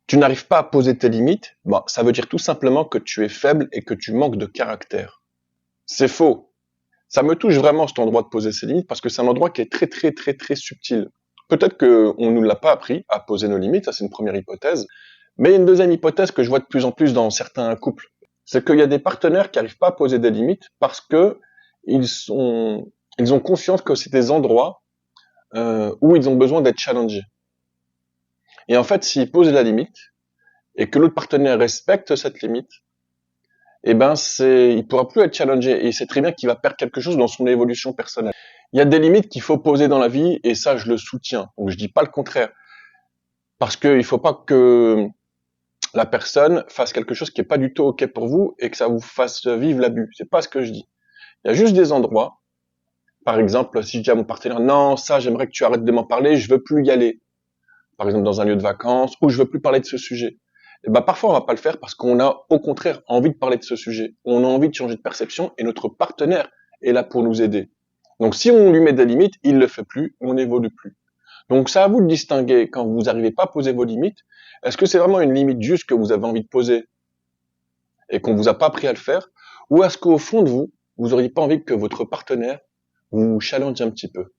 tu n'arrives pas à poser tes limites, bon, ça veut dire tout simplement que tu es faible et que tu manques de caractère. C'est faux. Ça me touche vraiment cet endroit de poser ses limites parce que c'est un endroit qui est très très très très subtil. Peut-être qu'on nous l'a pas appris à poser nos limites, ça c'est une première hypothèse. Mais il y a une deuxième hypothèse que je vois de plus en plus dans certains couples. C'est qu'il y a des partenaires qui n'arrivent pas à poser des limites parce que ils ont conscience que c'est des endroits où ils ont besoin d'être challengés. Et en fait, s'ils posent la limite et que l'autre partenaire respecte cette limite, eh ben il pourra plus être challengé et il sait très bien qu'il va perdre quelque chose dans son évolution personnelle. Il y a des limites qu'il faut poser dans la vie et ça je le soutiens. Donc je dis pas le contraire parce qu'il faut pas que la personne fasse quelque chose qui est pas du tout ok pour vous et que ça vous fasse vivre l'abus. C'est pas ce que je dis. Il y a juste des endroits, par exemple, si je dis à mon partenaire non, ça j'aimerais que tu arrêtes de m'en parler, je veux plus y aller. Par exemple dans un lieu de vacances ou je veux plus parler de ce sujet. Et ben parfois on va pas le faire parce qu'on a au contraire envie de parler de ce sujet. On a envie de changer de perception et notre partenaire est là pour nous aider. Donc si on lui met des limites, il le fait plus, on n'évolue plus. Donc c'est à vous de distinguer quand vous n'arrivez pas à poser vos limites. Est-ce que c'est vraiment une limite juste que vous avez envie de poser et qu'on vous a pas appris à le faire, ou est-ce qu'au fond de vous, vous auriez pas envie que votre partenaire vous challenge un petit peu?